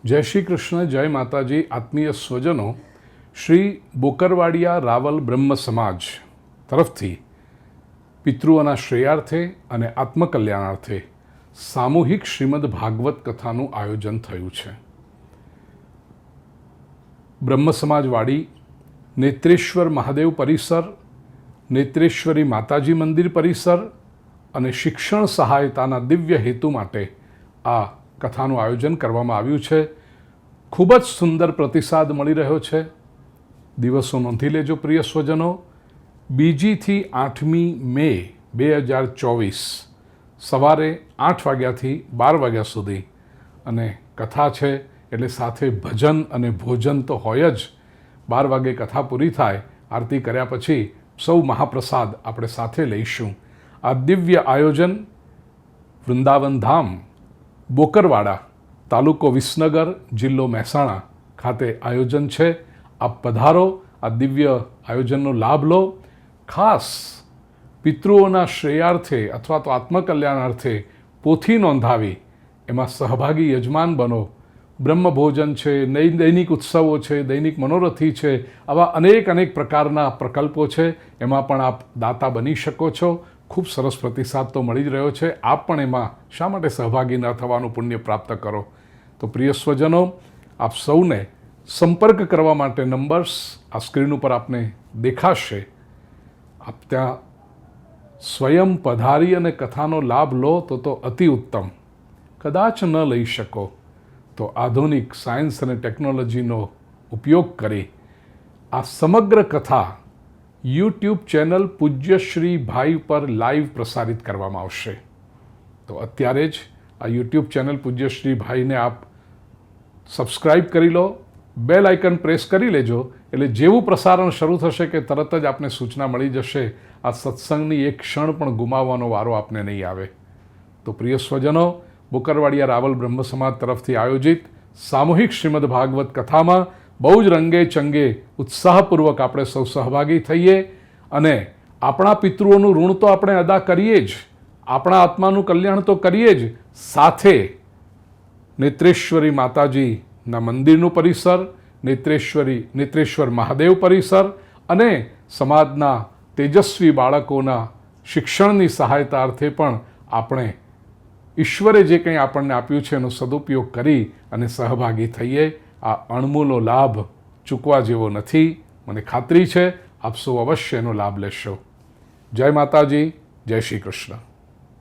જય શ્રી કૃષ્ણ, જય માતાજી. આત્મીય સ્વજનો, શ્રી બોકરવાડિયા રાવલ બ્રહ્મ સમાજ તરફથી પિતૃઓના શ્રેયાર્થે અને આત્મકલ્યાણાર્થે સામૂહિક શ્રીમદ ભાગવત કથાનું આયોજન થયું છે. બ્રહ્મ સમાજવાડી, નેત્રેશ્વર મહાદેવ પરિસર, નેત્રેશ્વરી માતાજી મંદિર પરિસર અને શિક્ષણ સહાયતાના દિવ્ય હેતુ માટે આ કથાનું આયોજન કરવામાં આવ્યું છે. ખૂબ જ સુંદર પ્રતિસાદ મળી રહ્યો છે. દિવસો નોંધી લેજો પ્રિય સ્વજનો. 2 થી 8મી મે 2024 સવારે 8 વાગ્યાથી 12 વાગ્યા સુધી અને કથા છે એટલે સાથે ભજન અને ભોજન તો હોય જ. 12 વાગે કથા પૂરી થાય, આરતી કર્યા પછી સૌ મહાપ્રસાદ આપણે સાથે લઈશું. આ દિવ્ય આયોજન વૃંદાવન ધામ, બોકરવાડા, તાલુકો વિસનગર, જિલ્લો મહેસાણા ખાતે આયોજન છે. આપ પધારો, આ દિવ્ય આયોજનનો લાભ લો. ખાસ પિતૃઓના શ્રેયાર્થે અથવા તો આત્મકલ્યાણાર્થે પોથી નોંધાવી એમાં સહભાગી યજમાન બનો. બ્રહ્મભોજન છે, દૈનિક ઉત્સવો છે, દૈનિક મનોરથી છે, આવા અનેક પ્રકારના પ્રકલ્પો છે. એમાં પણ આપ દાતા બની શકો છો. ખૂબ સરસ પ્રતિસાદ તો મળી જ રહ્યો છે. આપ પણ એમાં શા માટે સહભાગી ન થવાનું પુણ્ય પ્રાપ્ત કરો? તો પ્રિય સ્વજનો, આપ સૌને સંપર્ક કરવા માટે નંબર્સ આ સ્ક્રીન ઉપર આપને દેખાશે. આપ ત્યાં સ્વયં પધારી અને કથાનો લાભ લો તો અતિ ઉત્તમ. કદાચ ન લઈ શકો તો આધુનિક સાયન્સ અને ટેકનોલોજીનો ઉપયોગ કરી આ સમગ્ર કથા યુટ્યુબ ચેનલ પૂજ્યશ્રી ભાઈ પર લાઈવ પ્રસારિત કરવામાં આવશે. તો અત્યારે જ આ યુટ્યુબ ચેનલ પૂજ્યશ્રી ભાઈને આપ સબસ્ક્રાઈબ કરી લો, બેલ આઇકન પ્રેસ કરી લેજો. એટલે જેવું પ્રસારણ શરૂ થશે કે તરત જ આપને સૂચના મળી જશે. આ સત્સંગની એક ક્ષણ પણ ગુમાવવાનો વારો આપને નહીં આવે. તો પ્રિય સ્વજનો, બોકરવાડિયા રાવલ બ્રહ્મ સમાજ તરફથી આયોજિત સામૂહિક શ્રીમદ ભાગવત કથામાં બહુ જ રંગે ચંગે ઉત્સાહપૂર્વક આપણે સૌ સહભાગી થઈએ અને આપણા પિતૃઓનું ઋણ તો આપણે અદા કરીએ જ, આપણા આત્માનું કલ્યાણ તો કરીએ જ, સાથે નેત્રેશ્વરી માતાજીના મંદિરનું પરિસર, નેત્રેશ્વર મહાદેવ પરિસર અને સમાજના તેજસ્વી બાળકોના શિક્ષણની સહાયતા અર્થે પણ આપણે ઈશ્વરે જે કંઈ આપણને આપ્યું છે એનો સદુપયોગ કરી અને સહભાગી થઈએ. આ અણમૂલો લાભ ચૂકવા જેવો નથી. મને ખાતરી છે આપ સૌ અવશ્ય એનો લાભ લેશો. જય માતાજી, જય શ્રી કૃષ્ણ.